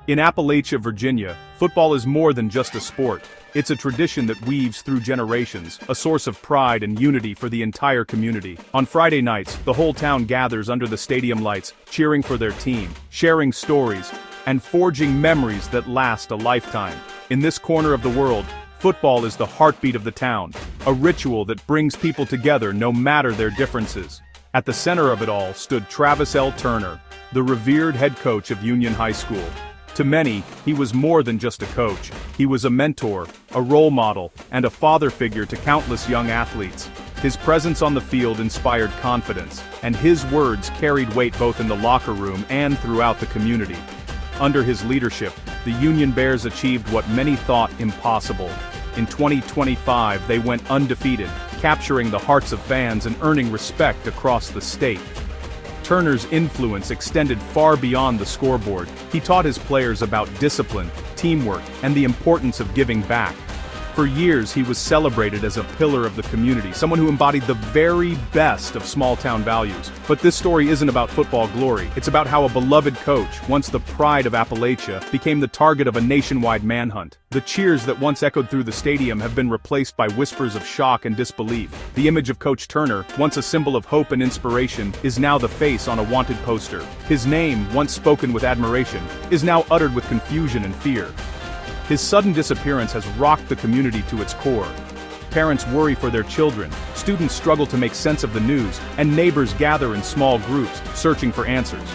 In Appalachia, Virginia, football is more than just a sport. It's a tradition that weaves through generations, a source of pride and unity for the entire community. On Friday nights, the whole town gathers under the stadium lights, cheering for their team, sharing stories, and forging memories that last a lifetime. In this corner of the world, football is the heartbeat of the town, a ritual that brings people together no matter their differences. At the center of it all stood Travis L. Turner, the revered head coach of Union High School. To many, he was more than just a coach. He was a mentor, a role model, and a father figure to countless young athletes. His presence on the field inspired confidence, and his words carried weight both in the locker room and throughout the community. Under his leadership, the Union Bears achieved what many thought impossible. In 2025, they went undefeated, capturing the hearts of fans and earning respect across the state. Turner's influence extended far beyond the scoreboard. He taught his players about discipline, teamwork, and the importance of giving back. For years, he was celebrated as a pillar of the community, someone who embodied the very best of small-town values. But this story isn't about football glory. It's about how a beloved coach, once the pride of Appalachia, became the target of a nationwide manhunt. The cheers that once echoed through the stadium have been replaced by whispers of shock and disbelief. The image of Coach Turner, once a symbol of hope and inspiration, is now the face on a wanted poster. His name, once spoken with admiration, is now uttered with confusion and fear. His sudden disappearance has rocked the community to its core. Parents worry for their children, students struggle to make sense of the news, and neighbors gather in small groups, searching for answers.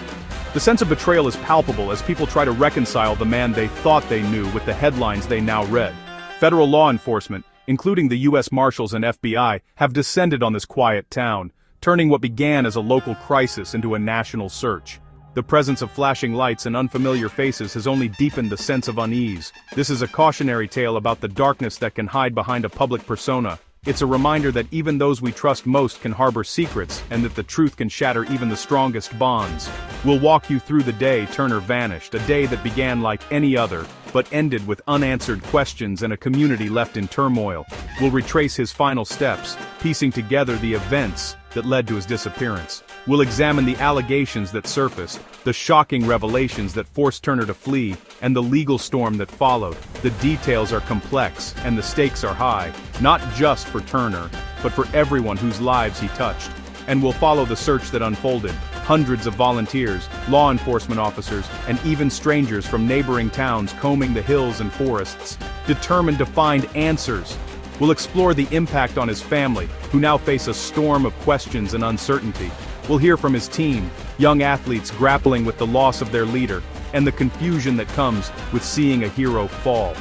The sense of betrayal is palpable as people try to reconcile the man they thought they knew with the headlines they now read. Federal law enforcement, including the U.S. Marshals and FBI, have descended on this quiet town, turning what began as a local crisis into a national search. The presence of flashing lights and unfamiliar faces has only deepened the sense of unease. This is a cautionary tale about the darkness that can hide behind a public persona. It's a reminder that even those we trust most can harbor secrets, and that the truth can shatter even the strongest bonds. We'll walk you through the day Turner vanished, a day that began like any other, but ended with unanswered questions and a community left in turmoil. We'll retrace his final steps, piecing together the events that led to his disappearance. We'll examine the allegations that surfaced, the shocking revelations that forced Turner to flee, and the legal storm that followed. The details are complex, and the stakes are high, not just for Turner, but for everyone whose lives he touched. And we'll follow the search that unfolded. Hundreds of volunteers, law enforcement officers, and even strangers from neighboring towns combing the hills and forests, determined to find answers. We'll explore the impact on his family, who now face a storm of questions and uncertainty. We'll hear from his team, young athletes grappling with the loss of their leader, and the confusion that comes with seeing a hero fall.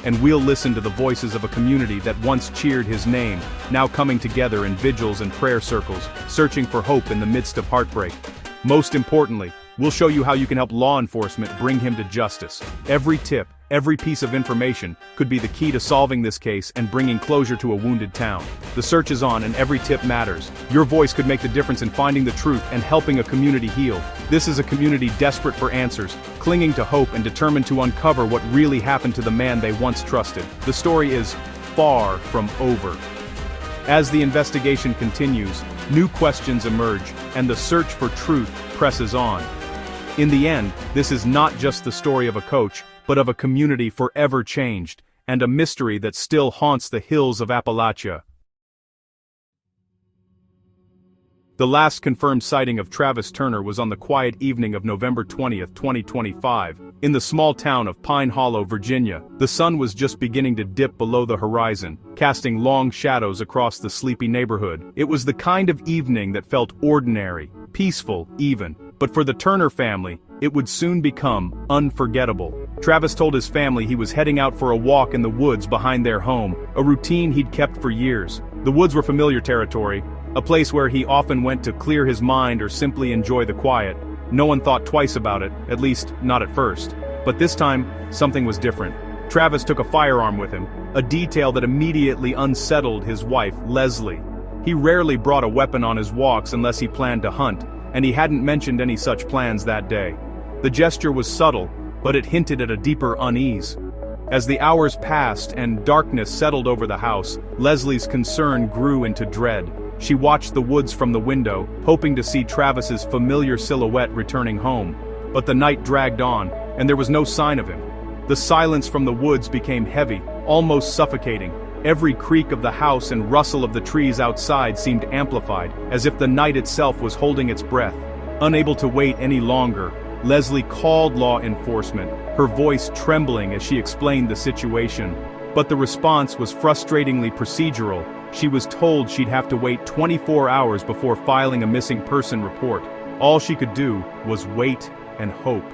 And we'll listen to the voices of a community that once cheered his name, now coming together in vigils and prayer circles, searching for hope in the midst of heartbreak. Most importantly, we'll show you how you can help law enforcement bring him to justice. Every tip, every piece of information, could be the key to solving this case and bringing closure to a wounded town. The search is on and every tip matters. Your voice could make the difference in finding the truth and helping a community heal. This is a community desperate for answers, clinging to hope and determined to uncover what really happened to the man they once trusted. The story is far from over. As the investigation continues, new questions emerge, and the search for truth presses on. In the end, this is not just the story of a coach, but of a community forever changed, and a mystery that still haunts the hills of Appalachia. The last confirmed sighting of Travis Turner was on the quiet evening of November 20, 2025, in the small town of Pine Hollow, Virginia. The sun was just beginning to dip below the horizon, casting long shadows across the sleepy neighborhood. It was the kind of evening that felt ordinary, peaceful even, but for the Turner family, it would soon become unforgettable. Travis told his family he was heading out for a walk in the woods behind their home, a routine he'd kept for years. The woods were familiar territory, a place where he often went to clear his mind or simply enjoy the quiet. No one thought twice about it, at least not at first. But this time, something was different. Travis took a firearm with him, a detail that immediately unsettled his wife, Leslie. He rarely brought a weapon on his walks unless he planned to hunt, and he hadn't mentioned any such plans that day. The gesture was subtle, but it hinted at a deeper unease. As the hours passed and darkness settled over the house, Leslie's concern grew into dread. She watched the woods from the window, hoping to see Travis's familiar silhouette returning home. But the night dragged on, and there was no sign of him. The silence from the woods became heavy, almost suffocating. Every creak of the house and rustle of the trees outside seemed amplified, as if the night itself was holding its breath. Unable to wait any longer, Leslie called law enforcement, her voice trembling as she explained the situation. But the response was frustratingly procedural. She was told she'd have to wait 24 hours before filing a missing person report. All she could do was wait and hope.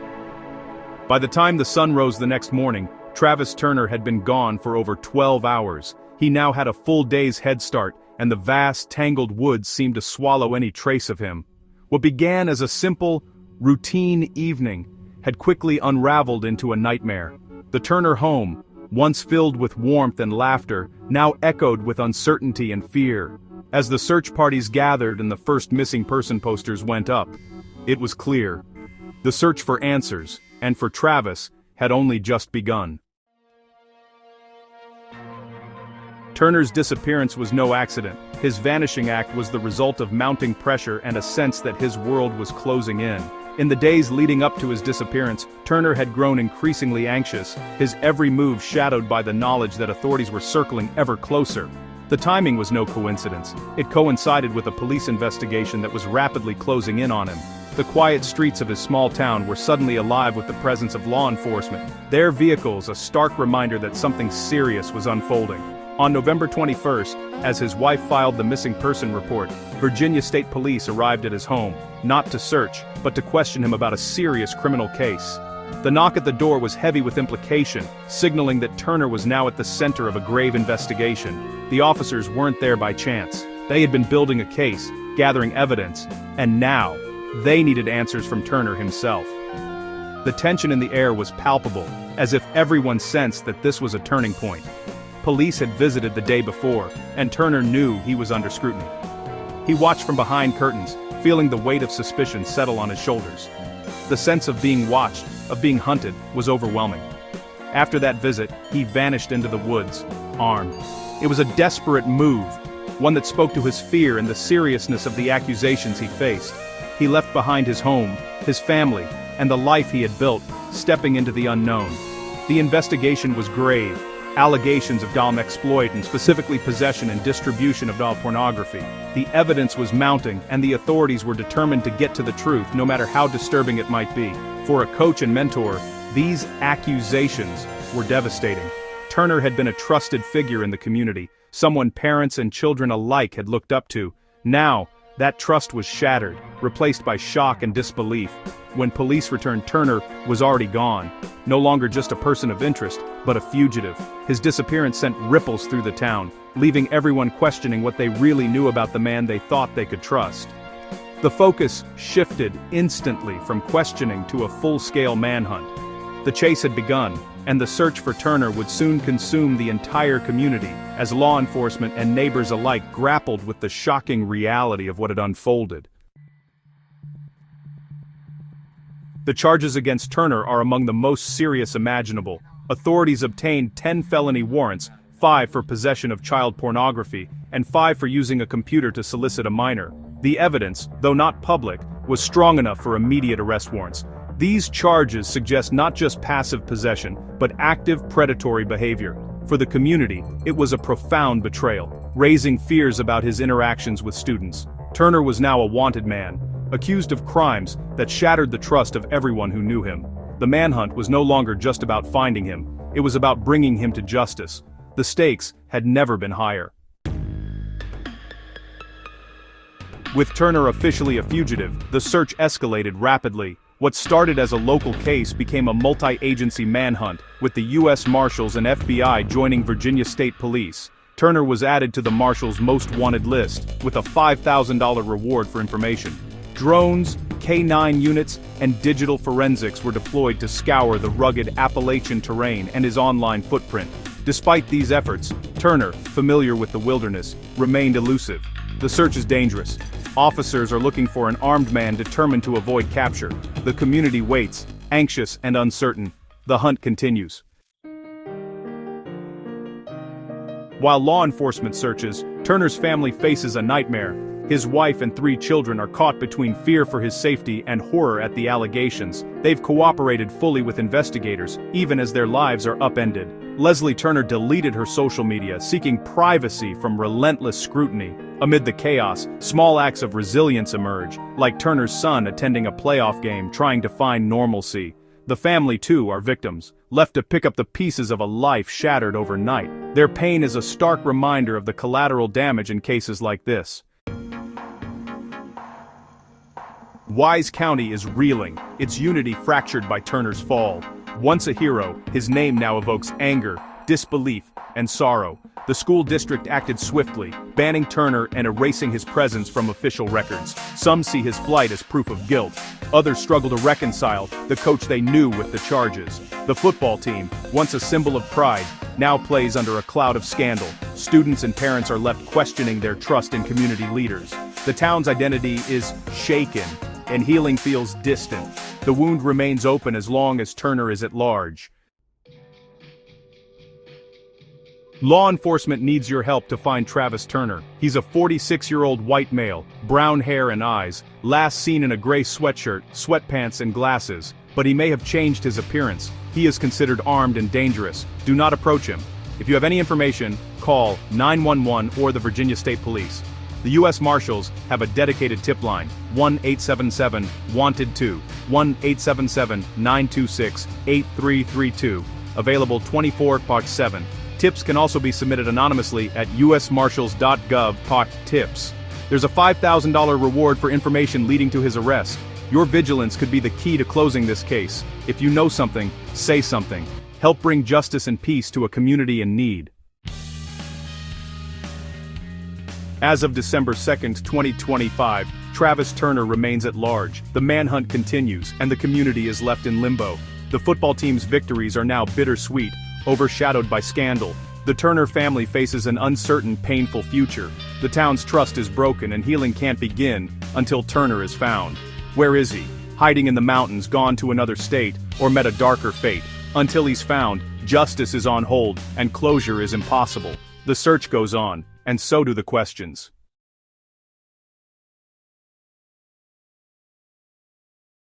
By the time the sun rose the next morning, Travis Turner had been gone for over 12 hours. He now had a full day's head start, and the vast, tangled woods seemed to swallow any trace of him. What began as a simple, routine evening had quickly unraveled into a nightmare. The Turner home, once filled with warmth and laughter, now echoed with uncertainty and fear. As the search parties gathered and the first missing person posters went up, it was clear. The search for answers, and for Travis, had only just begun. Turner's disappearance was no accident. His vanishing act was the result of mounting pressure and a sense that his world was closing in. In the days leading up to his disappearance, Turner had grown increasingly anxious, his every move shadowed by the knowledge that authorities were circling ever closer. The timing was no coincidence. It coincided with a police investigation that was rapidly closing in on him. The quiet streets of his small town were suddenly alive with the presence of law enforcement, their vehicles a stark reminder that something serious was unfolding. On November 21st, as his wife filed the missing person report, Virginia State Police arrived at his home, not to search, but to question him about a serious criminal case. The knock at the door was heavy with implication, signaling that Turner was now at the center of a grave investigation. The officers weren't there by chance. They had been building a case, gathering evidence, and now, they needed answers from Turner himself. The tension in the air was palpable, as if everyone sensed that this was a turning point. Police had visited the day before, and Turner knew he was under scrutiny. He watched from behind curtains, feeling the weight of suspicion settle on his shoulders. The sense of being watched, of being hunted, was overwhelming. After that visit, he vanished into the woods, armed. It was a desperate move, one that spoke to his fear and the seriousness of the accusations he faced. He left behind his home, his family, and the life he had built, stepping into the unknown. The investigation was grave. Allegations of dom exploit and specifically possession and distribution of doll pornography. The evidence was mounting, and the authorities were determined to get to the truth, no matter how disturbing it might be. For a coach and mentor, these accusations were devastating. Turner had been a trusted figure in the community, someone parents and children alike had looked up to. Now, that trust was shattered, replaced by shock and disbelief. When police returned, Turner was already gone, no longer just a person of interest, but a fugitive. His disappearance sent ripples through the town, leaving everyone questioning what they really knew about the man they thought they could trust. The focus shifted instantly from questioning to a full-scale manhunt. The chase had begun, and the search for Turner would soon consume the entire community, as law enforcement and neighbors alike grappled with the shocking reality of what had unfolded. The charges against Turner are among the most serious imaginable. Authorities obtained 10 felony warrants, 5 for possession of child pornography, and 5 for using a computer to solicit a minor. The evidence, though not public, was strong enough for immediate arrest warrants. These charges suggest not just passive possession, but active predatory behavior. For the community, it was a profound betrayal, raising fears about his interactions with students. Turner was now a wanted man, accused of crimes that shattered the trust of everyone who knew him. The manhunt was no longer just about finding him, it was about bringing him to justice. The stakes had never been higher. With Turner officially a fugitive, the search escalated rapidly. What started as a local case became a multi-agency manhunt, with the U.S. Marshals and FBI joining Virginia State Police. Turner was added to the Marshals' most wanted list, with a $5,000 reward for information. Drones, K-9 units, and digital forensics were deployed to scour the rugged Appalachian terrain and his online footprint. Despite these efforts, Turner, familiar with the wilderness, remained elusive. The search is dangerous. Officers are looking for an armed man determined to avoid capture. The community waits, anxious and uncertain. The hunt continues. While law enforcement searches, Turner's family faces a nightmare. His wife and 3 children are caught between fear for his safety and horror at the allegations. They've cooperated fully with investigators, even as their lives are upended. Leslie Turner deleted her social media, seeking privacy from relentless scrutiny. Amid the chaos, small acts of resilience emerge, like Turner's son attending a playoff game trying to find normalcy. The family, too, are victims, left to pick up the pieces of a life shattered overnight. Their pain is a stark reminder of the collateral damage in cases like this. Wise County is reeling, its unity fractured by Turner's fall. Once a hero, his name now evokes anger, disbelief, and sorrow. The school district acted swiftly, banning Turner and erasing his presence from official records. Some see his flight as proof of guilt. Others struggle to reconcile the coach they knew with the charges. The football team, once a symbol of pride, now plays under a cloud of scandal. Students and parents are left questioning their trust in community leaders. The town's identity is shaken, and healing feels distant. The wound remains open as long as Turner is at large. Law enforcement needs your help to find Travis Turner. He's a 46-year-old white male, brown hair and eyes, last seen in a gray sweatshirt, sweatpants and glasses. But he may have changed his appearance. He is considered armed and dangerous. Do not approach him. If you have any information, call 911 or the Virginia State Police. The U.S. Marshals have a dedicated tip line, 1-877-WANTED-2, 1-877-926-8332, available 24/7. Tips can also be submitted anonymously at usmarshals.gov/tips. There's a $5,000 reward for information leading to his arrest. Your vigilance could be the key to closing this case. If you know something, say something. Help bring justice and peace to a community in need. As of December 2, 2025, Travis Turner remains at large. The manhunt continues, and the community is left in limbo. The football team's victories are now bittersweet, overshadowed by scandal. The Turner family faces an uncertain, painful future. The town's trust is broken and healing can't begin until Turner is found. Where is he? Hiding in the mountains, gone to another state, or met a darker fate? Until he's found, justice is on hold, and closure is impossible. The search goes on, and so do the questions.